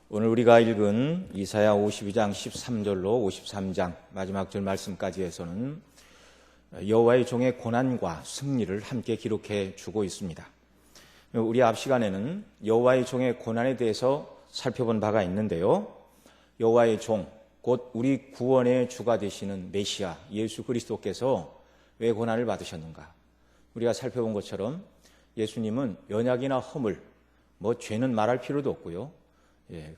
오늘 우리가 읽은 이사야 52장 13절로 53장 마지막 절 말씀까지 해서는 여호와의 종의 고난과 승리를 함께 기록해 주고 있습니다. 우리 앞 시간에는 여호와의 종의 고난에 대해서 살펴본 바가 있는데요. 여호와의 종, 곧 우리 구원의 주가 되시는 메시아 예수 그리스도께서 왜 고난을 받으셨는가? 우리가 살펴본 것처럼 예수님은 연약이나 허물, 죄는 말할 필요도 없고요.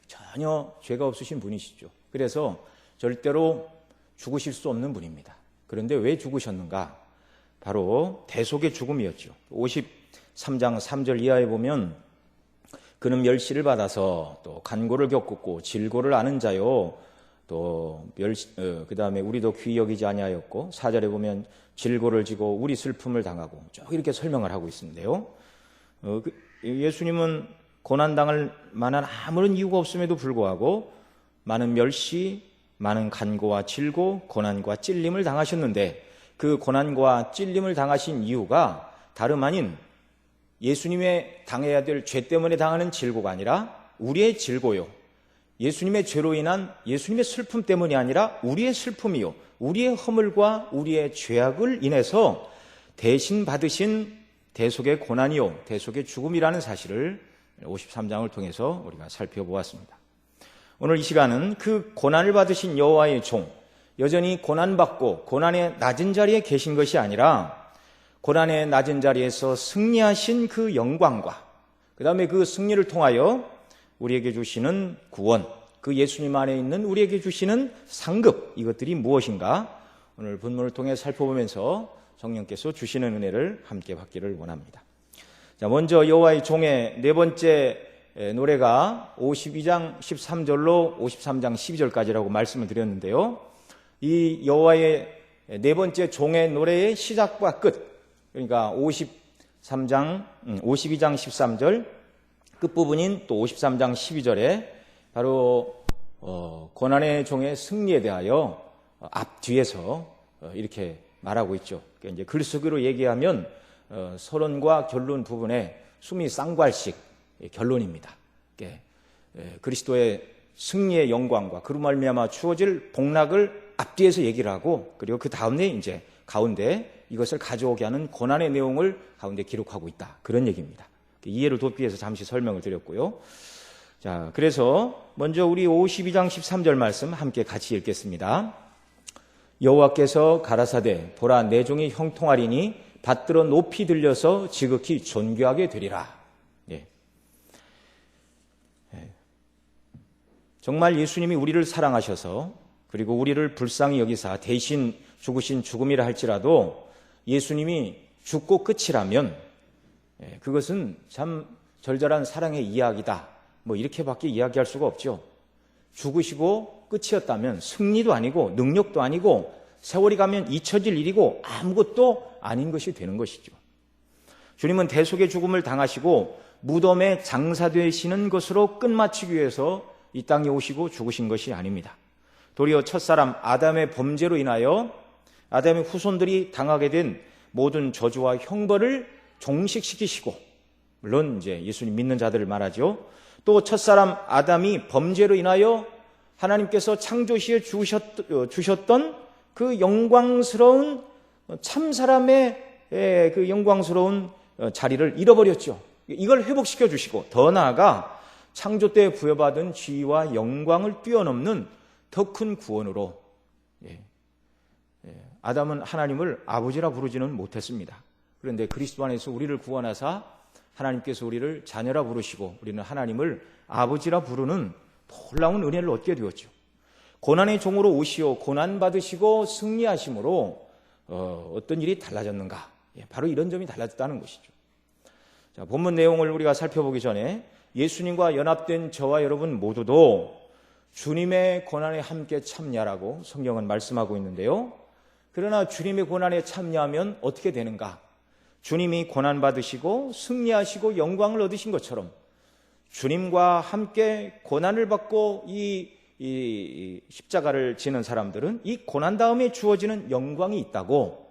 전혀 죄가 없으신 분이시죠. 그래서 절대로 죽으실 수 없는 분입니다. 그런데 왜 죽으셨는가? 바로 대속의 죽음이었죠. 53장 3절 이하에 보면 그는 멸시를 받아서 또 간고를 겪었고 질고를 아는 자요. 또 그 다음에 우리도 귀히 여기지 아니하였고 4절에 보면 질고를 지고 우리 슬픔을 당하고 쭉 이렇게 설명을 하고 있는데요. 예수님은 고난당할 만한 아무런 이유가 없음에도 불구하고 많은 멸시, 많은 간고와 질고, 고난과 찔림을 당하셨는데 그 고난과 찔림을 당하신 이유가 다름 아닌 예수님의 당해야 될 죄 때문에 당하는 질고가 아니라 우리의 질고요. 예수님의 죄로 인한 예수님의 슬픔 때문이 아니라 우리의 슬픔이요. 우리의 허물과 우리의 죄악을 인해서 대신 받으신 대속의 고난이요. 대속의 죽음이라는 사실을 53장을 통해서 우리가 살펴보았습니다. 오늘 이 시간은 그 고난을 받으신 여호와의 종, 여전히 고난받고 고난의 낮은 자리에 계신 것이 아니라 고난의 낮은 자리에서 승리하신 그 영광과 그 다음에 그 승리를 통하여 우리에게 주시는 구원, 그 예수님 안에 있는 우리에게 주시는 상급, 이것들이 무엇인가 오늘 본문을 통해 살펴보면서 성령께서 주시는 은혜를 함께 받기를 원합니다. 자, 먼저 여호와의 종의 네 번째 노래가 52장 13절로 53장 12절까지라고 말씀을 드렸는데요. 이 여호와의 네 번째 종의 노래의 시작과 끝, 그러니까 52장 13절 끝부분인 또 53장 12절에 바로 고난의 종의 승리에 대하여 앞뒤에서 이렇게 말하고 있죠. 그러니까 이제 글쓰기로 얘기하면 서론과 결론 부분에 숨이 쌍괄씩 결론입니다. 그리스도의 승리의 영광과 그로 말미암아 주어질 복락을 앞뒤에서 얘기를 하고 그리고 그 다음에 이제 가운데 이것을 가져오게 하는 고난의 내용을 가운데 기록하고 있다. 그런 얘기입니다. 이해를 돕기 위해서 잠시 설명을 드렸고요. 자, 그래서 먼저 우리 52장 13절 말씀 함께 같이 읽겠습니다. 여호와께서 가라사대 보라 내 종이 형통하리니 받들어 높이 들려서 지극히 존귀하게 되리라. 정말 예수님이 우리를 사랑하셔서 그리고 우리를 불쌍히 여기사 대신 죽으신 죽음이라 할지라도 예수님이 죽고 끝이라면 그것은 참 절절한 사랑의 이야기다. 이렇게밖에 이야기할 수가 없죠. 죽으시고 끝이었다면 승리도 아니고 능력도 아니고 세월이 가면 잊혀질 일이고 아무것도 아닌 것이 되는 것이죠. 주님은 대속의 죽음을 당하시고 무덤에 장사되시는 것으로 끝마치기 위해서 이 땅에 오시고 죽으신 것이 아닙니다. 도리어 첫사람 아담의 범죄로 인하여 아담의 후손들이 당하게 된 모든 저주와 형벌을 종식시키시고, 물론 이제 예수님 믿는 자들을 말하죠. 또 첫사람 아담이 범죄로 인하여 하나님께서 창조시에 주셨던 그 영광스러운 참사람의 그 영광스러운 자리를 잃어버렸죠. 이걸 회복시켜 주시고 더 나아가 창조 때 부여받은 지위와 영광을 뛰어넘는 더 큰 구원으로 아담은 하나님을 아버지라 부르지는 못했습니다. 그런데 그리스도 안에서 우리를 구원하사 하나님께서 우리를 자녀라 부르시고 우리는 하나님을 아버지라 부르는 놀라운 은혜를 얻게 되었죠. 고난의 종으로 오시어 고난받으시고 승리하심으로 어떤 일이 달라졌는가? 바로 이런 점이 달라졌다는 것이죠. 자, 본문 내용을 우리가 살펴보기 전에 예수님과 연합된 저와 여러분 모두도 주님의 고난에 함께 참여하라고 성경은 말씀하고 있는데요. 그러나 주님의 고난에 참여하면 어떻게 되는가? 주님이 고난받으시고 승리하시고 영광을 얻으신 것처럼 주님과 함께 고난을 받고 이 십자가를 지는 사람들은 이 고난 다음에 주어지는 영광이 있다고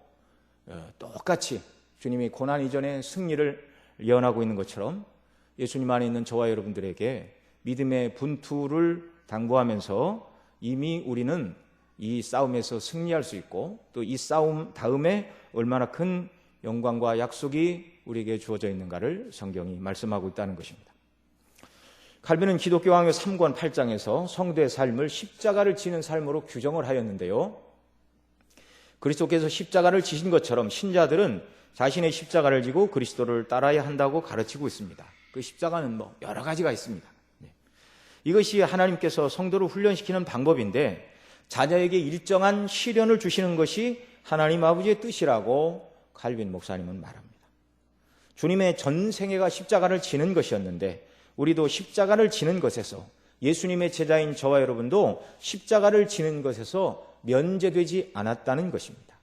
똑같이 주님이 고난 이전에 승리를 예언하고 있는 것처럼 예수님 안에 있는 저와 여러분들에게 믿음의 분투를 당부하면서 이미 우리는 이 싸움에서 승리할 수 있고 또 이 싸움 다음에 얼마나 큰 영광과 약속이 우리에게 주어져 있는가를 성경이 말씀하고 있다는 것입니다. 칼빈은 기독교 강요 3권 8장에서 성도의 삶을 십자가를 지는 삶으로 규정을 하였는데요. 그리스도께서 십자가를 지신 것처럼 신자들은 자신의 십자가를 지고 그리스도를 따라야 한다고 가르치고 있습니다. 그 십자가는 여러 가지가 있습니다. 이것이 하나님께서 성도를 훈련시키는 방법인데 자녀에게 일정한 시련을 주시는 것이 하나님 아버지의 뜻이라고 칼빈 목사님은 말합니다. 주님의 전 생애가 십자가를 지는 것이었는데 우리도 십자가를 지는 것에서 예수님의 제자인 저와 여러분도 십자가를 지는 것에서 면제되지 않았다는 것입니다.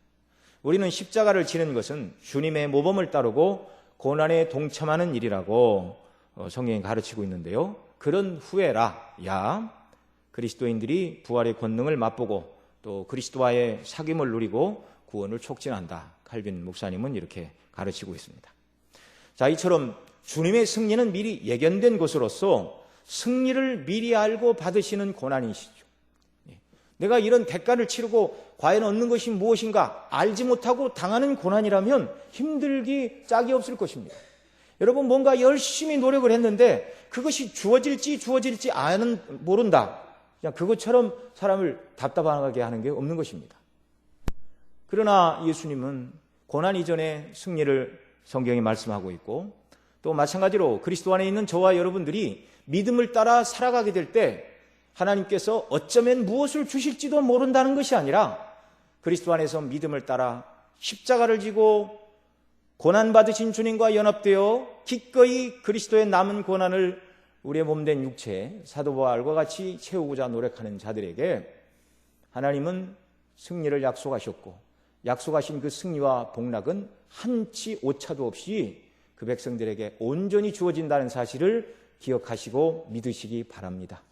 우리는 십자가를 지는 것은 주님의 모범을 따르고 고난에 동참하는 일이라고 성경이 가르치고 있는데요. 그런 후에라 그리스도인들이 부활의 권능을 맛보고 또 그리스도와의 사귐을 누리고 구원을 촉진한다. 칼빈 목사님은 이렇게 가르치고 있습니다. 자, 이처럼 주님의 승리는 미리 예견된 것으로서 승리를 미리 알고 받으시는 고난이시죠. 내가 이런 대가를 치르고 과연 얻는 것이 무엇인가 알지 못하고 당하는 고난이라면 힘들기 짝이 없을 것입니다. 여러분 뭔가 열심히 노력을 했는데 그것이 주어질지 모른다. 그냥 그것처럼 사람을 답답하게 하는 게 없는 것입니다. 그러나 예수님은 고난 이전의 승리를 성경이 말씀하고 있고 또 마찬가지로 그리스도 안에 있는 저와 여러분들이 믿음을 따라 살아가게 될 때 하나님께서 어쩌면 무엇을 주실지도 모른다는 것이 아니라 그리스도 안에서 믿음을 따라 십자가를 지고 고난받으신 주님과 연합되어 기꺼이 그리스도의 남은 고난을 우리의 몸된 육체에 사도 바울과 같이 채우고자 노력하는 자들에게 하나님은 승리를 약속하셨고 약속하신 그 승리와 복락은 한치 오차도 없이 그 백성들에게 온전히 주어진다는 사실을 기억하시고 믿으시기 바랍니다.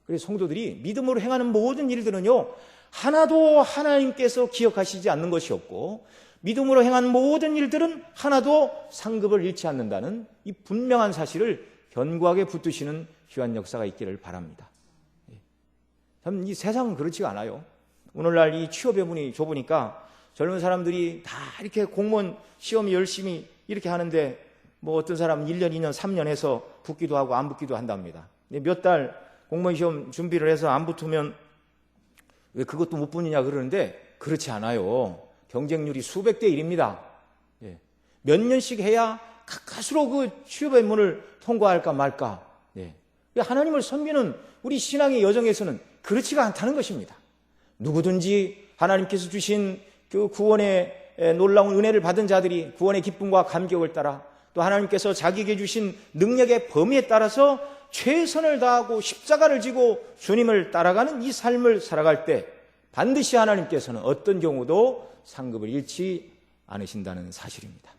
그래서 성도들이 믿음으로 행하는 모든 일들은요 하나도 하나님께서 기억하시지 않는 것이 없고 믿음으로 행한 모든 일들은 하나도 상급을 잃지 않는다는 이 분명한 사실을 견고하게 붙드시는 귀한 역사가 있기를 바랍니다. 참 이 세상은 그렇지가 않아요. 오늘날 이 취업의 문이 좁으니까 젊은 사람들이 다 이렇게 공무원 시험 열심히 이렇게 하는데 어떤 사람은 1년, 2년, 3년 해서 붙기도 하고 안 붙기도 한답니다. 몇 달 공무원 시험 준비를 해서 안 붙으면 왜 그것도 못 붙느냐 그러는데 그렇지 않아요. 경쟁률이 수백 대 1입니다. 몇 년씩 해야 가까스로 그 취업의 문을 통과할까 말까. 하나님을 섬기는 우리 신앙의 여정에서는 그렇지가 않다는 것입니다. 누구든지 하나님께서 주신 그 구원의 놀라운 은혜를 받은 자들이 구원의 기쁨과 감격을 따라 또 하나님께서 자기에게 주신 능력의 범위에 따라서 최선을 다하고 십자가를 지고 주님을 따라가는 이 삶을 살아갈 때 반드시 하나님께서는 어떤 경우도 상급을 잃지 않으신다는 사실입니다.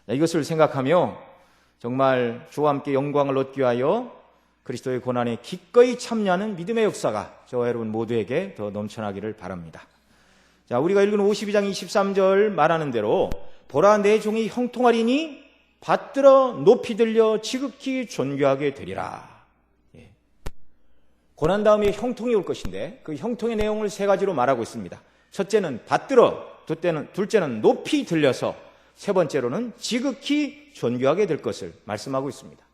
이것을 생각하며 정말 주와 함께 영광을 얻기 위하여 그리스도의 고난에 기꺼이 참여하는 믿음의 역사가 저와 여러분 모두에게 더 넘쳐나기를 바랍니다. 자, 우리가 읽은 52장 23절 말하는 대로 보라 내 종이 형통하리니 받들어 높이 들려 지극히 존귀하게 되리라. 고난 다음에 형통이 올 것인데 그 형통의 내용을 세 가지로 말하고 있습니다. 첫째는 받들어, 둘째는 높이 들려서, 세 번째로는 지극히 존귀하게 될 것을 말씀하고 있습니다.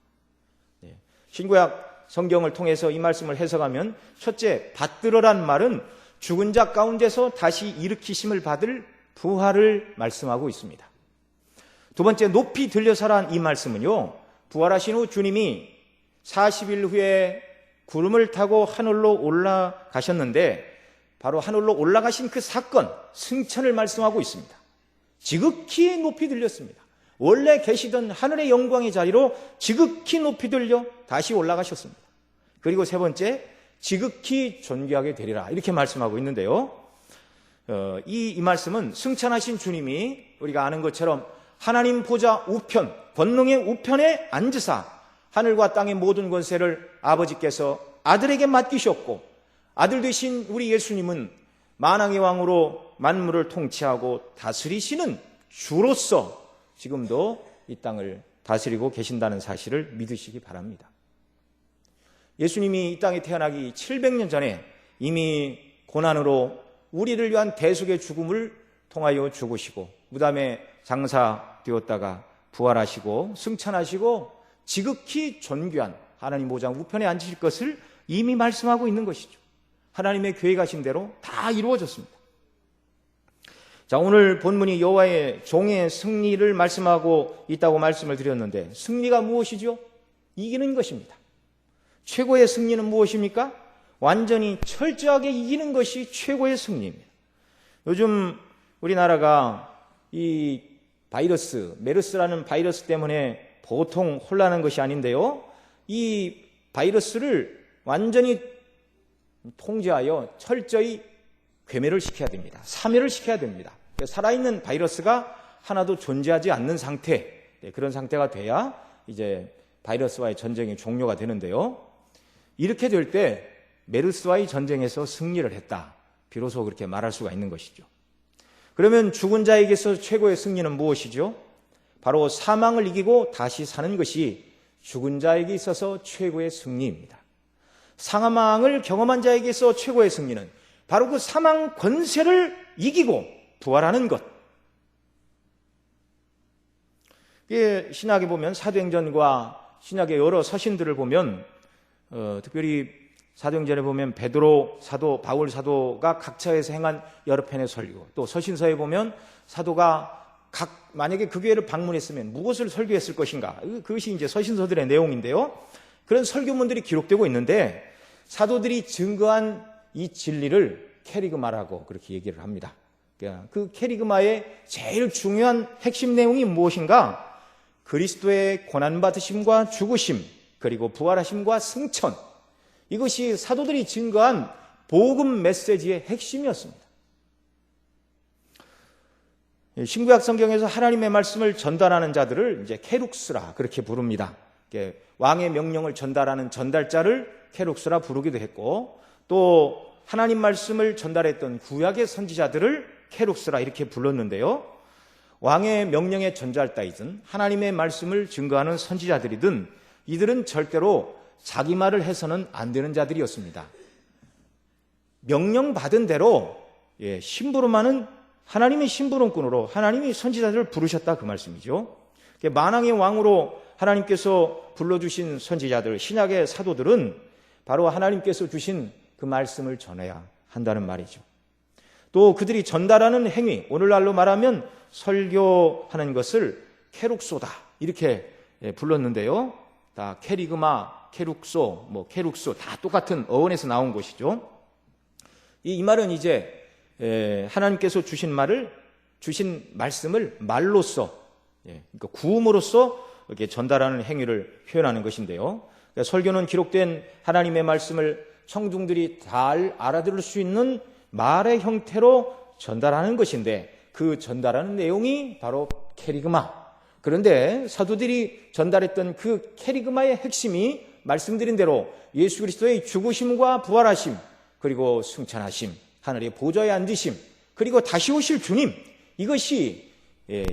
신구약 성경을 통해서 이 말씀을 해석하면 첫째, 받들어란 말은 죽은 자 가운데서 다시 일으키심을 받을 부활을 말씀하고 있습니다. 두 번째, 높이 들려서란 이 말씀은요, 부활하신 후 주님이 40일 후에 구름을 타고 하늘로 올라가셨는데 바로 하늘로 올라가신 그 사건, 승천을 말씀하고 있습니다. 지극히 높이 들렸습니다. 원래 계시던 하늘의 영광의 자리로 지극히 높이 들려 다시 올라가셨습니다. 그리고 세 번째, 지극히 존귀하게 되리라, 이렇게 말씀하고 있는데요. 이 말씀은 승천하신 주님이 우리가 아는 것처럼 하나님 보좌 우편, 권능의 우편에 앉으사 하늘과 땅의 모든 권세를 아버지께서 아들에게 맡기셨고, 아들 되신 우리 예수님은 만왕의 왕으로 만물을 통치하고 다스리시는 주로서 지금도 이 땅을 다스리고 계신다는 사실을 믿으시기 바랍니다. 예수님이 이 땅에 태어나기 700년 전에 이미 고난으로 우리를 위한 대속의 죽음을 통하여 죽으시고 무덤에 장사되었다가 부활하시고 승천하시고 지극히 존귀한 하나님 보좌 우편에 앉으실 것을 이미 말씀하고 있는 것이죠. 하나님의 계획하신 대로 다 이루어졌습니다. 자, 오늘 본문이 여호와의 종의 승리를 말씀하고 있다고 말씀을 드렸는데 승리가 무엇이죠? 이기는 것입니다. 최고의 승리는 무엇입니까? 완전히 철저하게 이기는 것이 최고의 승리입니다. 요즘 우리나라가 이 바이러스, 메르스라는 바이러스 때문에 보통 혼란한 것이 아닌데요. 이 바이러스를 완전히 통제하여 철저히 괴멸을 시켜야 됩니다. 사멸을 시켜야 됩니다. 살아있는 바이러스가 하나도 존재하지 않는 상태, 그런 상태가 돼야 이제 바이러스와의 전쟁이 종료가 되는데요. 이렇게 될 때 메르스와의 전쟁에서 승리를 했다. 비로소 그렇게 말할 수가 있는 것이죠. 그러면 죽은 자에게서 최고의 승리는 무엇이죠? 바로 사망을 이기고 다시 사는 것이 죽은 자에게 있어서 최고의 승리입니다. 사망을 경험한 자에게서 최고의 승리는 바로 그 사망 권세를 이기고 부활하는 것. 신약에 보면 사도행전과 신약의 여러 서신들을 보면 특별히 사도행전에 보면 베드로 사도, 바울 사도가 각처에서 행한 여러 편의 설교, 또 서신서에 보면 사도가 만약에 그 교회를 방문했으면 무엇을 설교했을 것인가, 그것이 이제 서신서들의 내용인데요. 그런 설교문들이 기록되고 있는데 사도들이 증거한 이 진리를 캐리그마라고 그렇게 얘기를 합니다. 그 캐리그마의 제일 중요한 핵심 내용이 무엇인가? 그리스도의 고난받으심과 죽으심, 그리고 부활하심과 승천, 이것이 사도들이 증거한 복음 메시지의 핵심이었습니다. 신구약 성경에서 하나님의 말씀을 전달하는 자들을 이제 케룩스라 그렇게 부릅니다. 왕의 명령을 전달하는 전달자를 케룩스라 부르기도 했고, 또 하나님 말씀을 전달했던 구약의 선지자들을 케룩스라 이렇게 불렀는데요. 왕의 명령의 전달자이든 하나님의 말씀을 증거하는 선지자들이든 이들은 절대로 자기 말을 해서는 안 되는 자들이었습니다. 명령받은 대로 심부름하는 하나님의 심부름꾼으로 하나님이 선지자들을 부르셨다, 그 말씀이죠. 만왕의 왕으로 하나님께서 불러주신 선지자들, 신약의 사도들은 바로 하나님께서 주신 그 말씀을 전해야 한다는 말이죠. 또 그들이 전달하는 행위, 오늘날로 말하면 설교하는 것을 케룩소다 이렇게 불렀는데요. 다 캐리그마, 케룩소, 케룩소 다 똑같은 어원에서 나온 것이죠. 이 말은 이제 하나님께서 주신 말씀을 말로써, 그러니까 구음으로써 이렇게 전달하는 행위를 표현하는 것인데요. 그러니까 설교는 기록된 하나님의 말씀을 청중들이 잘 알아들을 수 있는 말의 형태로 전달하는 것인데, 그 전달하는 내용이 바로 캐리그마. 그런데 사도들이 전달했던 그 캐리그마의 핵심이 말씀드린 대로 예수 그리스도의 죽으심과 부활하심, 그리고 승천하심, 하늘의 보좌에 앉으심, 그리고 다시 오실 주님, 이것이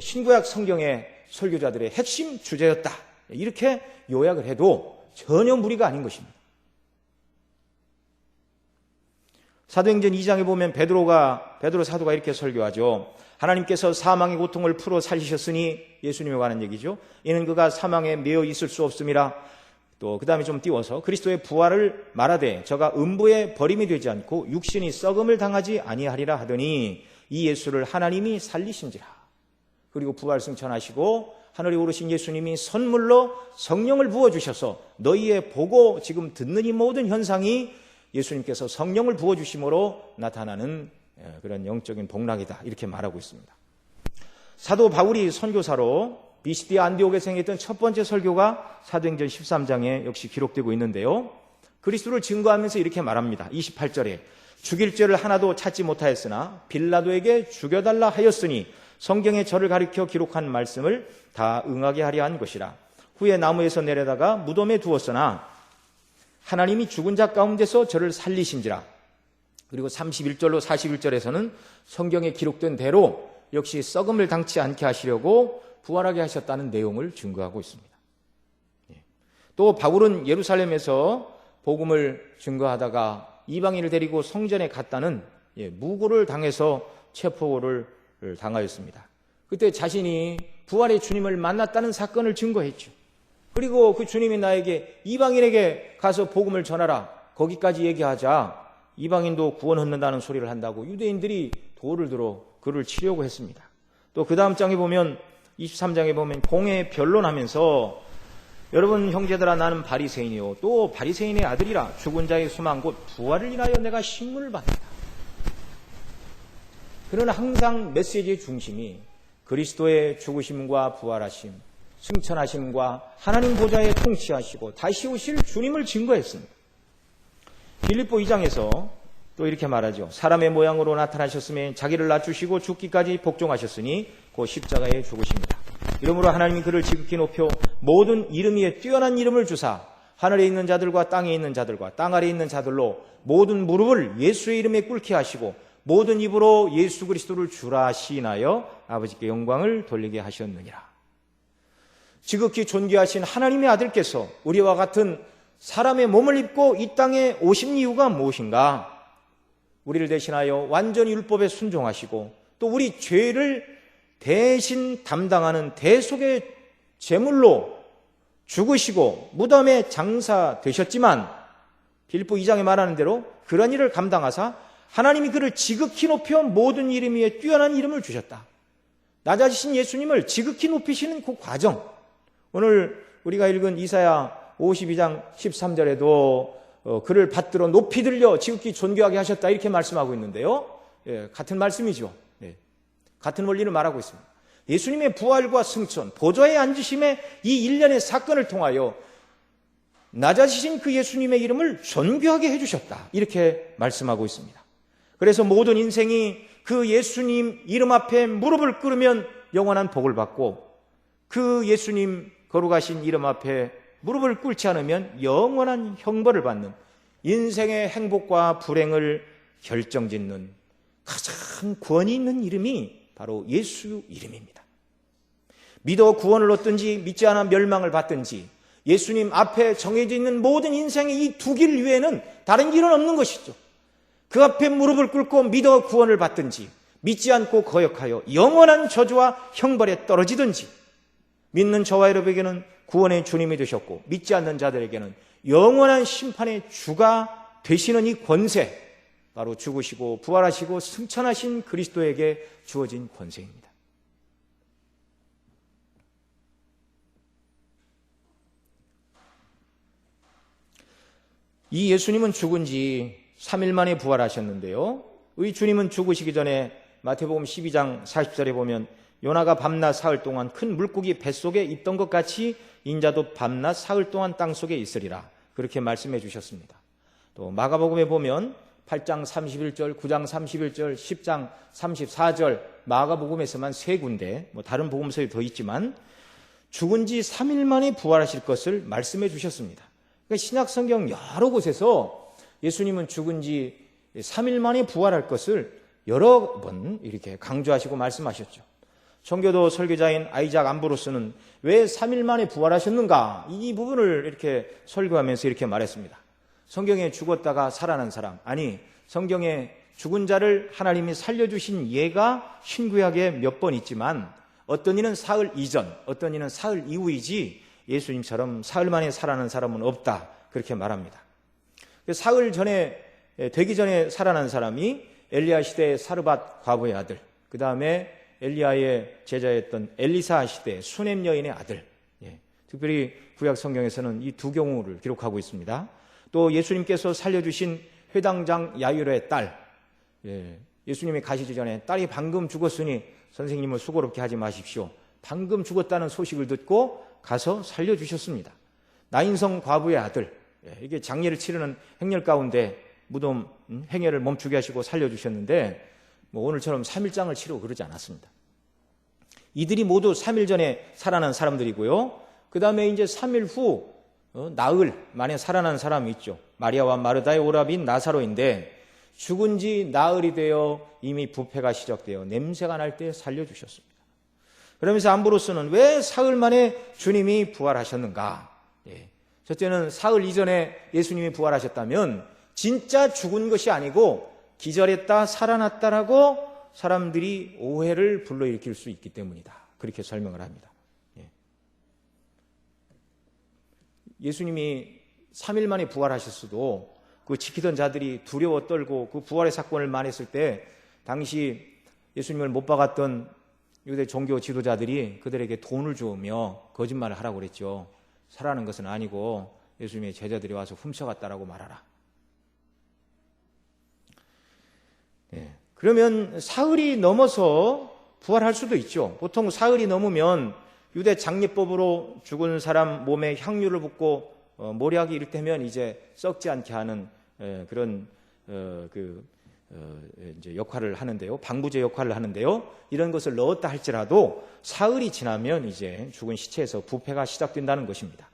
신구약 성경의 설교자들의 핵심 주제였다, 이렇게 요약을 해도 전혀 무리가 아닌 것입니다. 사도행전 2장에 보면 베드로 사도가 이렇게 설교하죠. 하나님께서 사망의 고통을 풀어 살리셨으니, 예수님에 관한 얘기죠. 이는 그가 사망에 매여 있을 수 없음이라. 또 그 다음에 좀 띄워서 그리스도의 부활을 말하되 저가 음부에 버림이 되지 않고 육신이 썩음을 당하지 아니하리라 하더니 이 예수를 하나님이 살리신지라. 그리고 부활 승천하시고 하늘에 오르신 예수님이 선물로 성령을 부어주셔서 너희의 보고 지금 듣는 이 모든 현상이 예수님께서 성령을 부어주심으로 나타나는 그런 영적인 복락이다, 이렇게 말하고 있습니다. 사도 바울이 선교사로 비시디아 안디옥에서 행했던 첫 번째 설교가 사도행전 13장에 역시 기록되고 있는데요. 그리스도를 증거하면서 이렇게 말합니다. 28절에 죽일 죄를 하나도 찾지 못하였으나 빌라도에게 죽여달라 하였으니 성경에 저를 가리켜 기록한 말씀을 다 응하게 하려 한 것이라. 후에 나무에서 내려다가 무덤에 두었으나 하나님이 죽은 자 가운데서 저를 살리신지라. 그리고 31절로 41절에서는 성경에 기록된 대로 역시 썩음을 당치 않게 하시려고 부활하게 하셨다는 내용을 증거하고 있습니다. 또 바울은 예루살렘에서 복음을 증거하다가 이방인을 데리고 성전에 갔다는 무고를 당해서 체포를 당하였습니다. 그때 자신이 부활의 주님을 만났다는 사건을 증거했죠. 그리고 그 주님이 나에게 이방인에게 가서 복음을 전하라, 거기까지 얘기하자 이방인도 구원 얻는다는 소리를 한다고 유대인들이 돌을 들어 그를 치려고 했습니다. 또 그 다음 장에 보면 23장에 보면 공회 변론하면서 여러분 형제들아, 나는 바리새인이요 또 바리새인의 아들이라. 죽은 자의 소망 곧 부활을 인하여 내가 신문을 받았다. 그러나 항상 메시지의 중심이 그리스도의 죽으심과 부활하심, 승천하심과 하나님 보좌에 통치하시고 다시 오실 주님을 증거했습니다. 빌립보 2장에서 또 이렇게 말하죠. 사람의 모양으로 나타나셨으며 자기를 낮추시고 죽기까지 복종하셨으니 곧 십자가에 죽으십니다. 이러므로 하나님이 그를 지극히 높여 모든 이름 위에 뛰어난 이름을 주사 하늘에 있는 자들과 땅에 있는 자들과 땅 아래에 있는 자들로 모든 무릎을 예수의 이름에 꿇게 하시고 모든 입으로 예수 그리스도를 주라 시인하여 아버지께 영광을 돌리게 하셨느니라. 지극히 존귀하신 하나님의 아들께서 우리와 같은 사람의 몸을 입고 이 땅에 오신 이유가 무엇인가? 우리를 대신하여 완전히 율법에 순종하시고 또 우리 죄를 대신 담당하는 대속의 제물로 죽으시고 무덤에 장사되셨지만 빌립보 2장에 말하는 대로 그런 일을 감당하사 하나님이 그를 지극히 높여 모든 이름 위에 뛰어난 이름을 주셨다. 낮아지신 예수님을 지극히 높이시는 그 과정, 오늘 우리가 읽은 이사야 52장 13절에도 그를 받들어 높이 들려 지극히 존귀하게 하셨다 이렇게 말씀하고 있는데요. 같은 말씀이죠. 같은 원리를 말하고 있습니다. 예수님의 부활과 승천, 보좌에 앉으심의 이 일련의 사건을 통하여 낮아지신 그 예수님의 이름을 존귀하게 해주셨다 이렇게 말씀하고 있습니다. 그래서 모든 인생이 그 예수님 이름 앞에 무릎을 꿇으면 영원한 복을 받고 그 예수님 거룩하신 이름 앞에 무릎을 꿇지 않으면 영원한 형벌을 받는 인생의 행복과 불행을 결정짓는 가장 권위 있는 이름이 바로 예수 이름입니다. 믿어 구원을 얻든지 믿지 않아 멸망을 받든지 예수님 앞에 정해져 있는 모든 인생의 이 두 길 외에는 다른 길은 없는 것이죠. 그 앞에 무릎을 꿇고 믿어 구원을 받든지 믿지 않고 거역하여 영원한 저주와 형벌에 떨어지든지 믿는 저와 여러분에게는 구원의 주님이 되셨고 믿지 않는 자들에게는 영원한 심판의 주가 되시는 이 권세, 바로 죽으시고 부활하시고 승천하신 그리스도에게 주어진 권세입니다. 이 예수님은 죽은 지 3일 만에 부활하셨는데요. 우리 주님은 죽으시기 전에 마태복음 12장 40절에 보면 요나가 밤낮 사흘 동안 큰 물고기 뱃속에 있던 것 같이 인자도 밤낮 사흘 동안 땅속에 있으리라 그렇게 말씀해 주셨습니다. 또 마가복음에 보면 8장 31절, 9장 31절, 10장 34절 마가복음에서만 3군데 다른 복음서에 더 있지만 죽은 지 3일 만에 부활하실 것을 말씀해 주셨습니다. 그러니까 신약 성경 여러 곳에서 예수님은 죽은 지 3일 만에 부활할 것을 여러 번 이렇게 강조하시고 말씀하셨죠. 청교도 설교자인 아이작 암브로스는 왜 3일 만에 부활하셨는가 이 부분을 이렇게 설교하면서 이렇게 말했습니다. 성경에 죽었다가 살아난 사람, 아니 성경에 죽은 자를 하나님이 살려주신 예가 신구약에 몇 번 있지만 어떤 이는 사흘 이전, 어떤 이는 사흘 이후이지 예수님처럼 사흘 만에 살아난 사람은 없다 그렇게 말합니다. 사흘 전에 되기 전에 살아난 사람이 엘리야 시대의 사르밧 과부의 아들, 그 다음에 엘리야의 제자였던 엘리사 시대 수넴 여인의 아들, 특별히 구약 성경에서는 이 두 경우를 기록하고 있습니다. 또 예수님께서 살려주신 회당장 야이로의 딸, 예수님이 가시기 전에 딸이 방금 죽었으니 선생님을 수고롭게 하지 마십시오. 방금 죽었다는 소식을 듣고 가서 살려주셨습니다. 나인성 과부의 아들, 이게 장례를 치르는 행렬 가운데 무덤 행례를 멈추게 하시고 살려주셨는데 오늘처럼 3일장을 치르고 그러지 않았습니다. 이들이 모두 3일 전에 살아난 사람들이고요. 그 다음에 이제 3일 후 나흘 만에 살아난 사람이 있죠. 마리아와 마르다의 오라비인 나사로인데 죽은 지 나흘이 되어 이미 부패가 시작되어 냄새가 날 때 살려주셨습니다. 그러면서 암브로스는 왜 사흘 만에 주님이 부활하셨는가? 첫째는 사흘 이전에 예수님이 부활하셨다면 진짜 죽은 것이 아니고 기절했다 살아났다라고 사람들이 오해를 불러일으킬 수 있기 때문이다. 그렇게 설명을 합니다. 예수님이 3일 만에 부활하셨어도 그 지키던 자들이 두려워 떨고 그 부활의 사건을 말했을 때 당시 예수님을 못 박았던 유대 종교 지도자들이 그들에게 돈을 주며 거짓말을 하라고 그랬죠. 살아난 것은 아니고 예수님의 제자들이 와서 훔쳐갔다라고 말하라. 그러면 사흘이 넘어서 부활할 수도 있죠. 보통 사흘이 넘으면 유대 장례법으로 죽은 사람 몸에 향유를 붓고 모략이 이를테면 이제 썩지 않게 하는 그런 이제 역할을 하는데요. 방부제 역할을 하는데요. 이런 것을 넣었다 할지라도 사흘이 지나면 이제 죽은 시체에서 부패가 시작된다는 것입니다.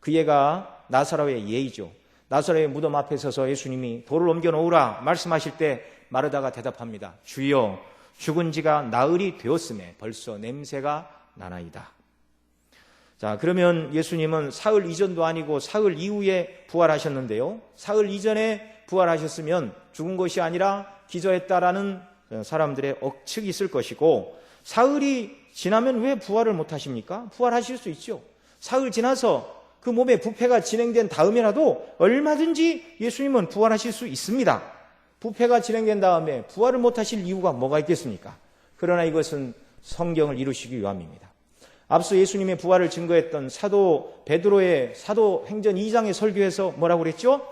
그 예가 나사로의 예이죠. 나사로의 무덤 앞에 서서 예수님이 돌을 옮겨 놓으라 말씀하실 때 마르다가 대답합니다. 주여, 죽은 지가 나흘이 되었음에 벌써 냄새가 나나이다. 자, 그러면 예수님은 사흘 이전도 아니고 사흘 이후에 부활하셨는데요. 사흘 이전에 부활하셨으면 죽은 것이 아니라 기절했다라는 사람들의 억측이 있을 것이고, 사흘이 지나면 왜 부활을 못하십니까? 부활하실 수 있죠. 사흘 지나서 그 몸의 부패가 진행된 다음이라도 얼마든지 예수님은 부활하실 수 있습니다. 부패가 진행된 다음에 부활을 못하실 이유가 뭐가 있겠습니까? 그러나 이것은 성경을 이루시기 위함입니다. 앞서 예수님의 부활을 증거했던 사도 베드로의 사도행전 2장의 설교에서 뭐라고 그랬죠?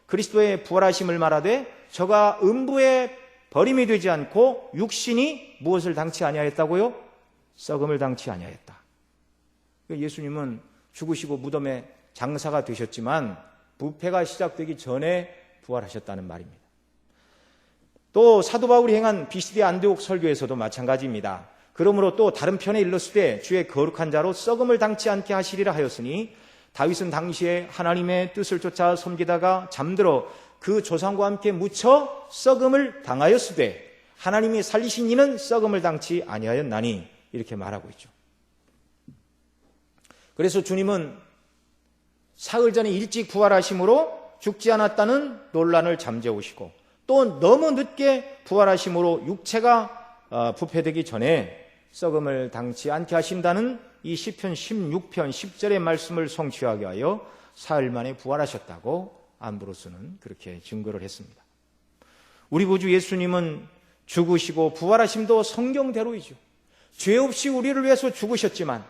그리스도의 부활하심을 말하되 저가 음부에 버림이 되지 않고 육신이 무엇을 당치 아니하였다고요? 썩음을 당치 아니하였다. 예수님은 죽으시고 무덤에 장사가 되셨지만 부패가 시작되기 전에 부활하셨다는 말입니다. 또 사도 바울이 행한 비시디 안디옥 설교에서도 마찬가지입니다. 그러므로 또 다른 편에 일렀으되 주의 거룩한 자로 썩음을 당치 않게 하시리라 하였으니 다윗은 당시에 하나님의 뜻을 쫓아 섬기다가 잠들어 그 조상과 함께 묻혀 썩음을 당하였으되 하나님이 살리신 이는 썩음을 당치 아니하였나니 이렇게 말하고 있죠. 그래서 주님은 사흘 전에 일찍 부활하심으로 죽지 않았다는 논란을 잠재우시고 또 너무 늦게 부활하심으로 육체가 부패되기 전에 썩음을 당치 않게 하신다는 이 시편 16편 10절의 말씀을 성취하게 하여 사흘 만에 부활하셨다고 암브로스는 그렇게 증거를 했습니다. 우리 구주 예수님은 죽으시고 부활하심도 성경대로이죠. 죄 없이 우리를 위해서 죽으셨지만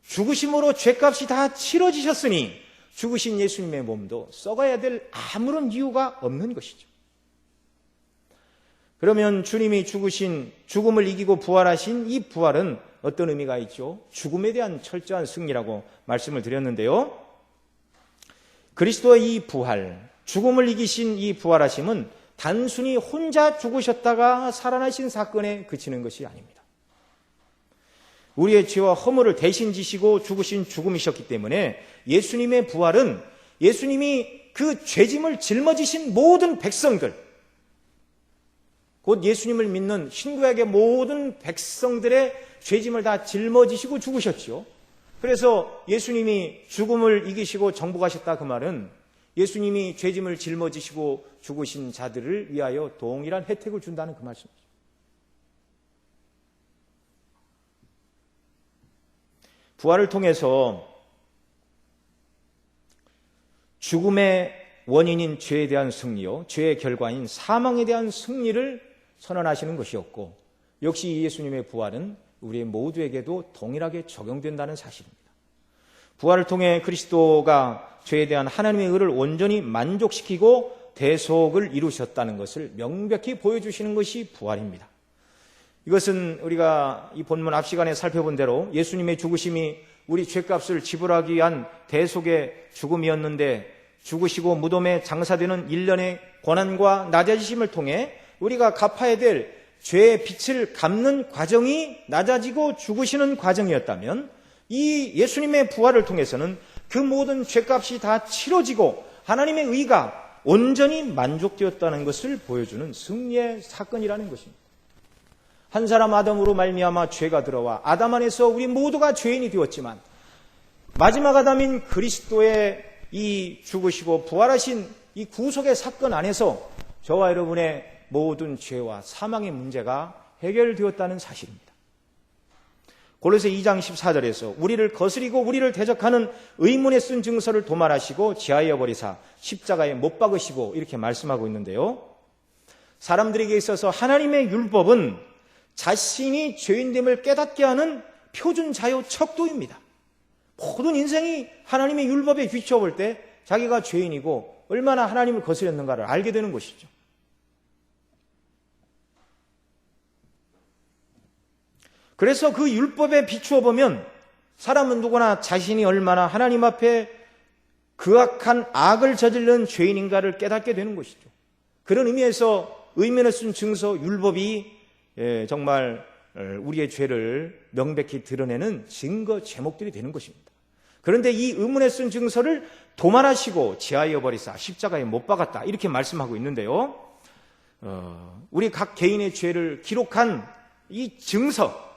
죽으심으로 죄값이 다 치러지셨으니 죽으신 예수님의 몸도 썩어야 될 아무런 이유가 없는 것이죠. 그러면 주님이 죽으신, 죽음을 이기고 부활하신 이 부활은 어떤 의미가 있죠? 죽음에 대한 철저한 승리라고 말씀을 드렸는데요. 그리스도의 이 부활, 죽음을 이기신 이 부활하심은 단순히 혼자 죽으셨다가 살아나신 사건에 그치는 것이 아닙니다. 우리의 죄와 허물을 대신 지시고 죽으신 죽음이셨기 때문에 예수님의 부활은 예수님이 그 죄짐을 짊어지신 모든 백성들, 곧 예수님을 믿는 신구약의 모든 백성들의 죄짐을 다 짊어지시고 죽으셨죠. 그래서 예수님이 죽음을 이기시고 정복하셨다 그 말은 예수님이 죄짐을 짊어지시고 죽으신 자들을 위하여 동일한 혜택을 준다는 그 말씀이죠. 부활을 통해서 죽음의 원인인 죄에 대한 승리요, 죄의 결과인 사망에 대한 승리를 선언하시는 것이었고, 역시 예수님의 부활은 우리 모두에게도 동일하게 적용된다는 사실입니다. 부활을 통해 그리스도가 죄에 대한 하나님의 의를 온전히 만족시키고 대속을 이루셨다는 것을 명백히 보여주시는 것이 부활입니다. 이것은 우리가 이 본문 앞 시간에 살펴본 대로 예수님의 죽으심이 우리 죄값을 지불하기 위한 대속의 죽음이었는데, 죽으시고 무덤에 장사되는 일련의 고난과 낮아지심을 통해 우리가 갚아야 될 죄의 빚을 갚는 과정이 낮아지고 죽으시는 과정이었다면, 이 예수님의 부활을 통해서는 그 모든 죄값이 다 치러지고 하나님의 의가 온전히 만족되었다는 것을 보여주는 승리의 사건이라는 것입니다. 한 사람 아담으로 말미암아 죄가 들어와 아담 안에서 우리 모두가 죄인이 되었지만 마지막 아담인 그리스도의 이 죽으시고 부활하신 이 구속의 사건 안에서 저와 여러분의 모든 죄와 사망의 문제가 해결되었다는 사실입니다. 골로새 2장 14절에서 우리를 거스리고 우리를 대적하는 의문에 쓴 증서를 도말하시고 지하여 버리사 십자가에 못 박으시고 이렇게 말씀하고 있는데요. 사람들에게 있어서 하나님의 율법은 자신이 죄인됨을 깨닫게 하는 표준 자유 척도입니다. 모든 인생이 하나님의 율법에 비춰볼 때 자기가 죄인이고 얼마나 하나님을 거스렸는가를 알게 되는 것이죠. 그래서 그 율법에 비추어 보면 사람은 누구나 자신이 얼마나 하나님 앞에 그악한 악을 저지른 죄인인가를 깨닫게 되는 것이죠. 그런 의미에서 의면을 쓴 증서 율법이 정말 우리의 죄를 명백히 드러내는 증거 제목들이 되는 것입니다. 그런데 이 의문에 쓴 증서를 도말하시고 지하여 버리사 십자가에 못 박았다 이렇게 말씀하고 있는데요. 우리 각 개인의 죄를 기록한 이 증서,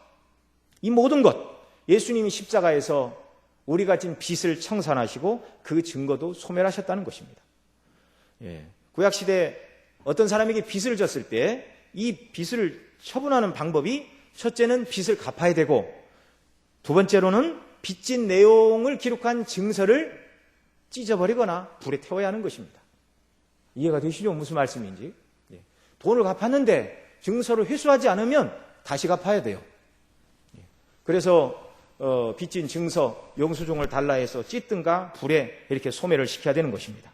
이 모든 것, 예수님이 십자가에서 우리가 진 빚을 청산하시고 그 증거도 소멸하셨다는 것입니다. 구약시대 어떤 사람에게 빚을 졌을 때 이 빚을 처분하는 방법이 첫째는 빚을 갚아야 되고 두 번째로는 빚진 내용을 기록한 증서를 찢어버리거나 불에 태워야 하는 것입니다. 이해가 되시죠? 무슨 말씀인지. 돈을 갚았는데 증서를 회수하지 않으면 다시 갚아야 돼요. 그래서 빚진 증서, 영수증을 달라 해서 찢든가 불에 이렇게 소멸을 시켜야 되는 것입니다.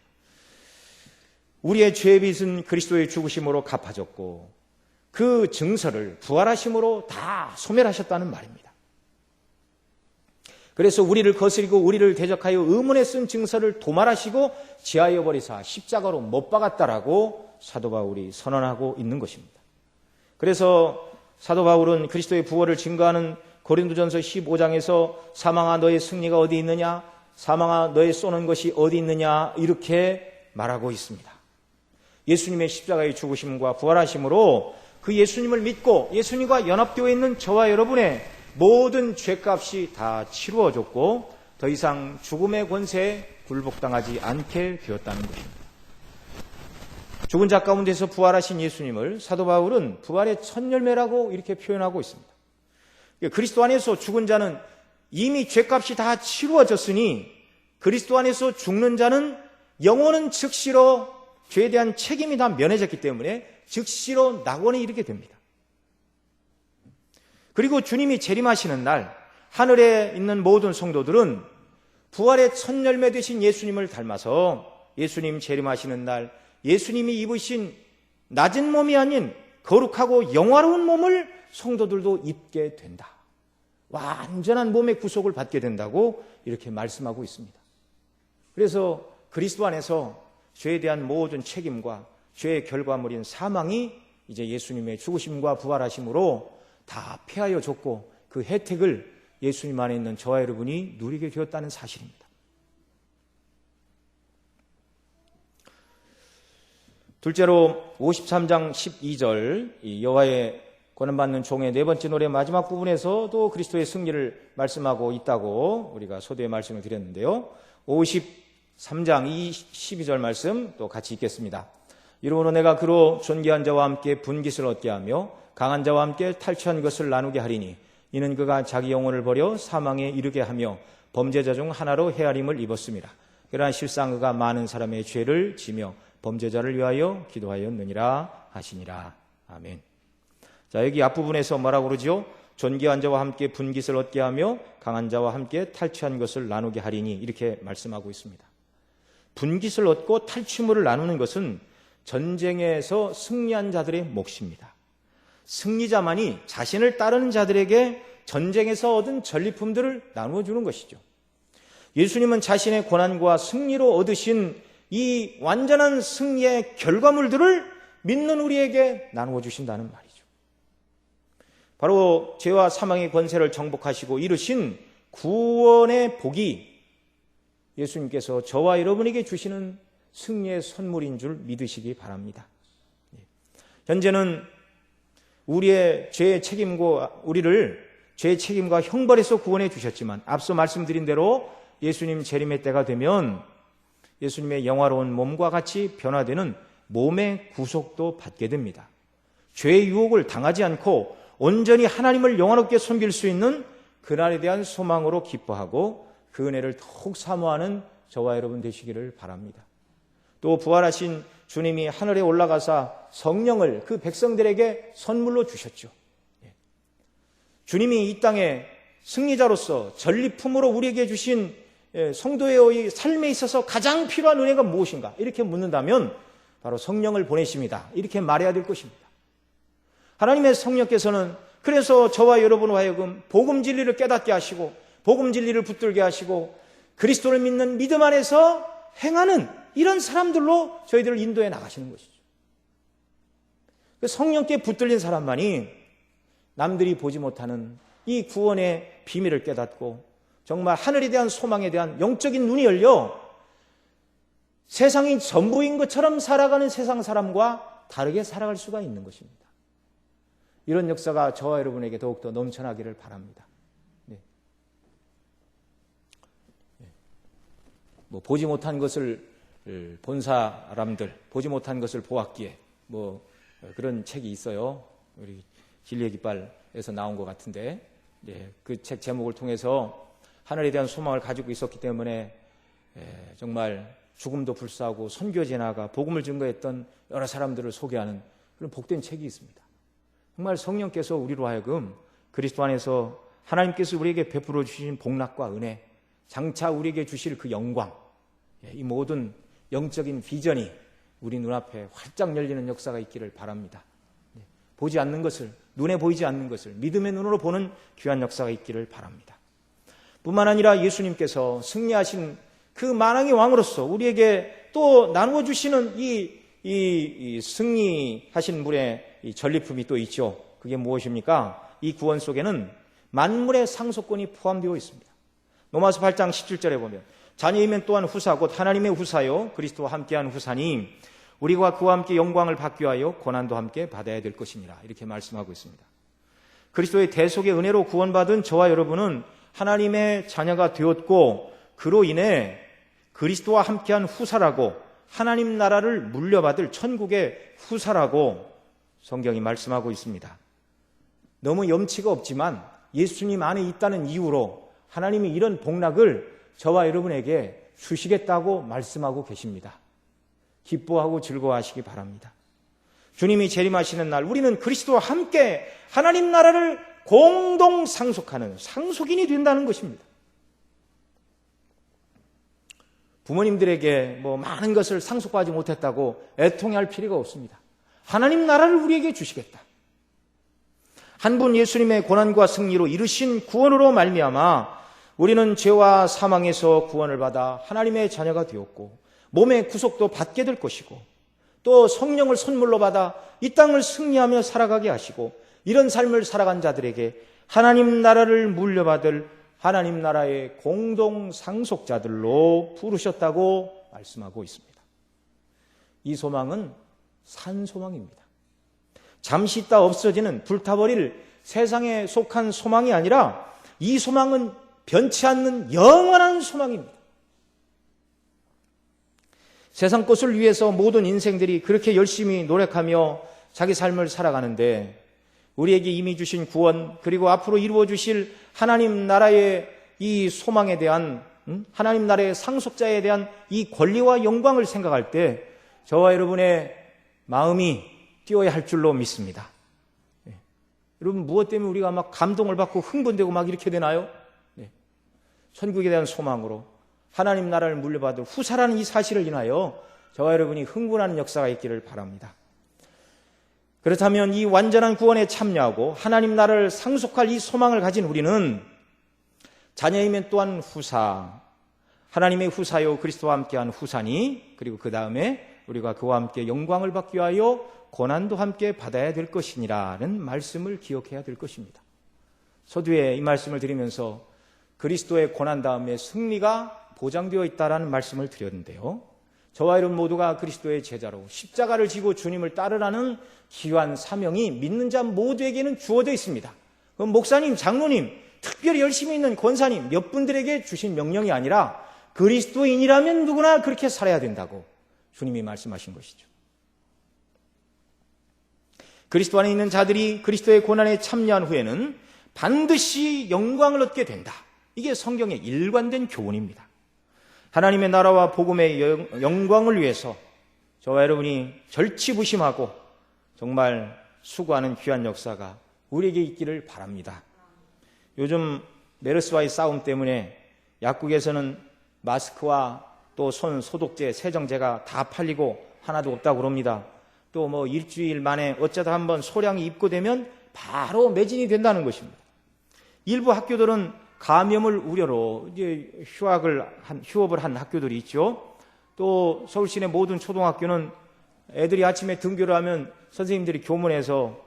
우리의 죄의 빚은 그리스도의 죽으심으로 갚아졌고 그 증서를 부활하심으로 다 소멸하셨다는 말입니다. 그래서 우리를 거스리고 우리를 대적하여 의문에 쓴 증서를 도말하시고 지하여 버리사 십자가로 못 박았다라고 사도 바울이 선언하고 있는 것입니다. 그래서 사도 바울은 그리스도의 부활을 증거하는 고린도전서 15장에서 사망아 너의 승리가 어디 있느냐, 사망아 너의 쏘는 것이 어디 있느냐 이렇게 말하고 있습니다. 예수님의 십자가의 죽으심과 부활하심으로 그 예수님을 믿고 예수님과 연합되어 있는 저와 여러분의 모든 죄값이 다 치루어졌고 더 이상 죽음의 권세에 굴복당하지 않게 되었다는 것입니다. 죽은 자 가운데서 부활하신 예수님을 사도 바울은 부활의 첫 열매라고 이렇게 표현하고 있습니다. 그리스도 안에서 죽은 자는 이미 죄값이 다 치루어졌으니 그리스도 안에서 죽는 자는 영혼은 즉시로 죄에 대한 책임이 다 면해졌기 때문에 즉시로 낙원에 이르게 됩니다. 그리고 주님이 재림하시는 날 하늘에 있는 모든 성도들은 부활의 첫 열매 되신 예수님을 닮아서 예수님 재림하시는 날 예수님이 입으신 낮은 몸이 아닌 거룩하고 영화로운 몸을 성도들도 입게 된다. 완전한 몸의 구속을 받게 된다고 이렇게 말씀하고 있습니다. 그래서 그리스도 안에서 죄에 대한 모든 책임과 죄의 결과물인 사망이 이제 예수님의 죽으심과 부활하심으로 다 폐하여 줬고 그 혜택을 예수님 안에 있는 저와 여러분이 누리게 되었다는 사실입니다. 둘째로 53장 12절 여호와의 권한받는 종의 네 번째 노래 마지막 부분에서도 그리스도의 승리를 말씀하고 있다고 우리가 소두의 말씀을 드렸는데요. 53장 12절 말씀 또 같이 읽겠습니다. 이러므로 내가 그로 존귀한 자와 함께 분깃을 얻게 하며 강한 자와 함께 탈취한 것을 나누게 하리니 이는 그가 자기 영혼을 버려 사망에 이르게 하며 범죄자 중 하나로 헤아림을 입었습니다. 그러나 실상 그가 많은 사람의 죄를 지며 범죄자를 위하여 기도하였느니라 하시니라. 아멘. 자, 여기 앞부분에서 뭐라고 그러죠? 존귀한 자와 함께 분깃을 얻게 하며 강한 자와 함께 탈취한 것을 나누게 하리니 이렇게 말씀하고 있습니다. 분깃을 얻고 탈취물을 나누는 것은 전쟁에서 승리한 자들의 몫입니다. 승리자만이 자신을 따르는 자들에게 전쟁에서 얻은 전리품들을 나누어 주는 것이죠. 예수님은 자신의 고난과 승리로 얻으신 이 완전한 승리의 결과물들을 믿는 우리에게 나누어 주신다는 말이죠. 바로 죄와 사망의 권세를 정복하시고 이루신 구원의 복이 예수님께서 저와 여러분에게 주시는 승리의 선물인 줄 믿으시기 바랍니다. 현재는 우리의 죄의 책임과 우리를 죄의 책임과 형벌에서 구원해 주셨지만 앞서 말씀드린 대로 예수님 재림의 때가 되면 예수님의 영화로운 몸과 같이 변화되는 몸의 구속도 받게 됩니다. 죄의 유혹을 당하지 않고 온전히 하나님을 영화롭게 섬길 수 있는 그날에 대한 소망으로 기뻐하고 그 은혜를 더욱 사모하는 저와 여러분 되시기를 바랍니다. 또 부활하신 주님이 하늘에 올라가사 성령을 그 백성들에게 선물로 주셨죠. 주님이 이 땅에 승리자로서 전리품으로 우리에게 주신 성도의 삶에 있어서 가장 필요한 은혜가 무엇인가? 이렇게 묻는다면 바로 성령을 보내십니다. 이렇게 말해야 될 것입니다. 하나님의 성령께서는 그래서 저와 여러분으로 하여금 복음 진리를 깨닫게 하시고 복음 진리를 붙들게 하시고 그리스도를 믿는 믿음 안에서 행하는 이런 사람들로 저희들을 인도해 나가시는 것이죠. 그 성령께 붙들린 사람만이 남들이 보지 못하는 이 구원의 비밀을 깨닫고 정말 하늘에 대한 소망에 대한 영적인 눈이 열려 세상이 전부인 것처럼 살아가는 세상 사람과 다르게 살아갈 수가 있는 것입니다. 이런 역사가 저와 여러분에게 더욱더 넘쳐나기를 바랍니다. 보지 못한 것을 본 사람들, 보지 못한 것을 보았기에 그런 책이 있어요. 우리 진리의 깃발에서 나온 것 같은데 그 책 제목을 통해서 하늘에 대한 소망을 가지고 있었기 때문에 정말 죽음도 불사하고 선교지에 나가 복음을 증거했던 여러 사람들을 소개하는 그런 복된 책이 있습니다. 정말 성령께서 우리로 하여금 그리스도 안에서 하나님께서 우리에게 베풀어 주신 복락과 은혜, 장차 우리에게 주실 그 영광, 이 모든 영적인 비전이 우리 눈앞에 활짝 열리는 역사가 있기를 바랍니다. 보지 않는 것을, 눈에 보이지 않는 것을 믿음의 눈으로 보는 귀한 역사가 있기를 바랍니다. 뿐만 아니라 예수님께서 승리하신 그 만왕의 왕으로서 우리에게 또 나누어 주시는 이 승리하신 분의 이 전리품이 또 있죠. 그게 무엇입니까? 이 구원 속에는 만물의 상속권이 포함되어 있습니다. 로마서 8장 17절에 보면 자녀이면 또한 후사 곧 하나님의 후사요 그리스도와 함께한 후사니 우리가 그와 함께 영광을 받기 위하여 고난도 함께 받아야 될 것이니라 이렇게 말씀하고 있습니다. 그리스도의 대속의 은혜로 구원받은 저와 여러분은 하나님의 자녀가 되었고 그로 인해 그리스도와 함께한 후사라고 하나님 나라를 물려받을 천국의 후사라고 성경이 말씀하고 있습니다. 너무 염치가 없지만 예수님 안에 있다는 이유로 하나님이 이런 복락을 저와 여러분에게 주시겠다고 말씀하고 계십니다. 기뻐하고 즐거워하시기 바랍니다. 주님이 재림하시는 날 우리는 그리스도와 함께 하나님 나라를 공동 상속하는 상속인이 된다는 것입니다. 부모님들에게 많은 것을 상속하지 못했다고 애통해할 필요가 없습니다. 하나님 나라를 우리에게 주시겠다. 한 분 예수님의 고난과 승리로 이루신 구원으로 말미암아 우리는 죄와 사망에서 구원을 받아 하나님의 자녀가 되었고 몸의 구속도 받게 될 것이고 또 성령을 선물로 받아 이 땅을 승리하며 살아가게 하시고 이런 삶을 살아간 자들에게 하나님 나라를 물려받을 하나님 나라의 공동 상속자들로 부르셨다고 말씀하고 있습니다. 이 소망은 산 소망입니다. 잠시 있다 없어지는 불타버릴 세상에 속한 소망이 아니라 이 소망은 변치 않는 영원한 소망입니다. 세상 것을 위해서 모든 인생들이 그렇게 열심히 노력하며 자기 삶을 살아가는데 우리에게 이미 주신 구원 그리고 앞으로 이루어 주실 하나님 나라의 이 소망에 대한 하나님 나라의 상속자에 대한 이 권리와 영광을 생각할 때 저와 여러분의 마음이 뛰어야 할 줄로 믿습니다. 여러분 무엇 때문에 우리가 막 감동을 받고 흥분되고 막 이렇게 되나요? 천국에 대한 소망으로 하나님 나라를 물려받을 후사라는 이 사실을 인하여 저와 여러분이 흥분하는 역사가 있기를 바랍니다. 그렇다면 이 완전한 구원에 참여하고 하나님 나라를 상속할 이 소망을 가진 우리는 자녀이면 또한 후사, 하나님의 후사요 그리스도와 함께한 후사니 그리고 그 다음에 우리가 그와 함께 영광을 받기 위하여 고난도 함께 받아야 될 것이니라는 말씀을 기억해야 될 것입니다. 서두에 이 말씀을 드리면서 그리스도의 고난 다음에 승리가 보장되어 있다라는 말씀을 드렸는데요. 저와 여러분 모두가 그리스도의 제자로 십자가를 지고 주님을 따르라는 귀한 사명이 믿는 자 모두에게는 주어져 있습니다. 그럼 목사님, 장로님, 특별히 열심히 있는 권사님 몇 분들에게 주신 명령이 아니라 그리스도인이라면 누구나 그렇게 살아야 된다고 주님이 말씀하신 것이죠. 그리스도 안에 있는 자들이 그리스도의 고난에 참여한 후에는 반드시 영광을 얻게 된다. 이게 성경의 일관된 교훈입니다. 하나님의 나라와 복음의 영광을 위해서 저와 여러분이 절치부심하고 정말 수고하는 귀한 역사가 우리에게 있기를 바랍니다. 요즘 메르스와의 싸움 때문에 약국에서는 마스크와 또 손 소독제, 세정제가 다 팔리고 하나도 없다고 그럽니다. 또 뭐 일주일 만에 어쩌다 한번 소량이 입고되면 바로 매진이 된다는 것입니다. 일부 학교들은 감염을 우려로 이제 휴업을 한 학교들이 있죠. 또 서울시내 모든 초등학교는 애들이 아침에 등교를 하면 선생님들이 교문에서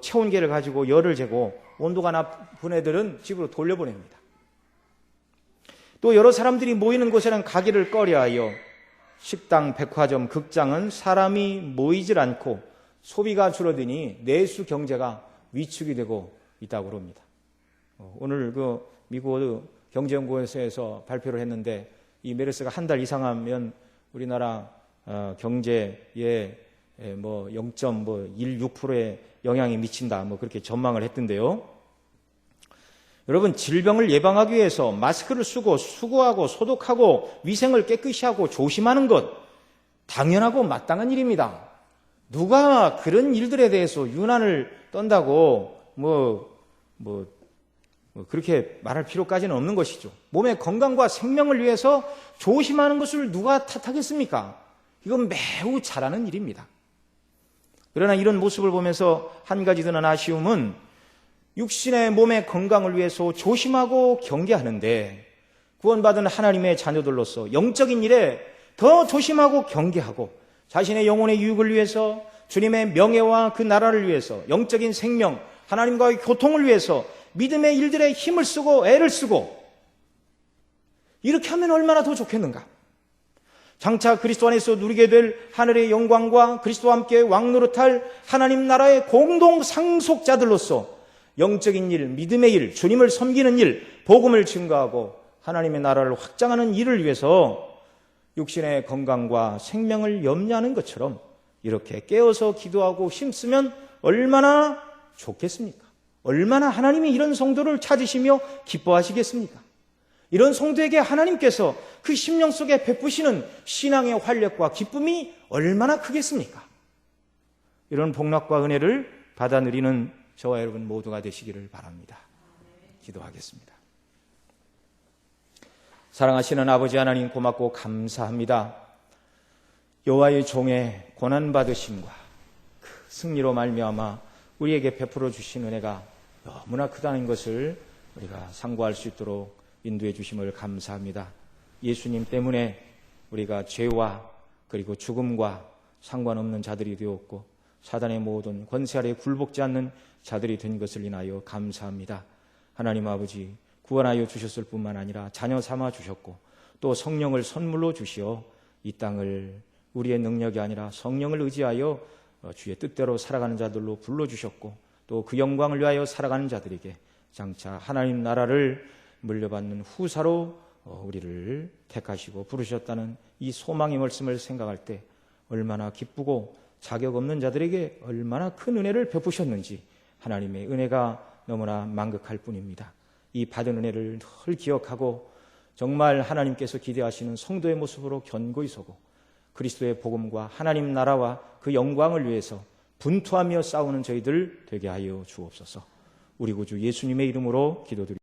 체온계를 가지고 열을 재고 온도가 나쁜 애들은 집으로 돌려보냅니다. 또 여러 사람들이 모이는 곳에는 가기를 꺼려하여 식당, 백화점, 극장은 사람이 모이질 않고 소비가 줄어드니 내수 경제가 위축이 되고 있다고 합니다. 오늘 미국 경제연구소에서 발표를 했는데 이 메르스가 한 달 이상 하면 우리나라 경제에 뭐 0.16%의 영향이 미친다. 뭐 그렇게 전망을 했던데요. 여러분, 질병을 예방하기 위해서 마스크를 쓰고 수거하고 소독하고 위생을 깨끗이 하고 조심하는 것 당연하고 마땅한 일입니다. 누가 그런 일들에 대해서 유난을 떤다고 그렇게 말할 필요까지는 없는 것이죠. 몸의 건강과 생명을 위해서 조심하는 것을 누가 탓하겠습니까? 이건 매우 잘하는 일입니다. 그러나 이런 모습을 보면서 한 가지 드는 아쉬움은 육신의 몸의 건강을 위해서 조심하고 경계하는데 구원받은 하나님의 자녀들로서 영적인 일에 더 조심하고 경계하고 자신의 영혼의 유익을 위해서 주님의 명예와 그 나라를 위해서 영적인 생명, 하나님과의 교통을 위해서 믿음의 일들에 힘을 쓰고 애를 쓰고 이렇게 하면 얼마나 더 좋겠는가? 장차 그리스도 안에서 누리게 될 하늘의 영광과 그리스도와 함께 왕노릇할 하나님 나라의 공동 상속자들로서 영적인 일, 믿음의 일, 주님을 섬기는 일, 복음을 증거하고 하나님의 나라를 확장하는 일을 위해서 육신의 건강과 생명을 염려하는 것처럼 이렇게 깨어서 기도하고 힘쓰면 얼마나 좋겠습니까? 얼마나 하나님이 이런 성도를 찾으시며 기뻐하시겠습니까? 이런 성도에게 하나님께서 그 심령 속에 베푸시는 신앙의 활력과 기쁨이 얼마나 크겠습니까? 이런 복락과 은혜를 받아 누리는 저와 여러분 모두가 되시기를 바랍니다. 기도하겠습니다. 사랑하시는 아버지 하나님 고맙고 감사합니다. 여호와의 종의 고난받으심과 그 승리로 말미암아 우리에게 베풀어 주신 은혜가 너무나 크다는 것을 우리가 상고할 수 있도록 인도해 주심을 감사합니다. 예수님 때문에 우리가 죄와 그리고 죽음과 상관없는 자들이 되었고 사단의 모든 권세 아래 굴복지 않는 자들이 된 것을 인하여 감사합니다. 하나님 아버지 구원하여 주셨을 뿐만 아니라 자녀 삼아 주셨고 또 성령을 선물로 주시어 이 땅을 우리의 능력이 아니라 성령을 의지하여 주의 뜻대로 살아가는 자들로 불러주셨고 또 그 영광을 위하여 살아가는 자들에게 장차 하나님 나라를 물려받는 후사로 우리를 택하시고 부르셨다는 이 소망의 말씀을 생각할 때 얼마나 기쁘고 자격 없는 자들에게 얼마나 큰 은혜를 베푸셨는지 하나님의 은혜가 너무나 만극할 뿐입니다. 이 받은 은혜를 늘 기억하고 정말 하나님께서 기대하시는 성도의 모습으로 견고히 서고 그리스도의 복음과 하나님 나라와 그 영광을 위해서 분투하며 싸우는 저희들 되게 하여 주옵소서. 우리 구주 예수님의 이름으로 기도드립니다.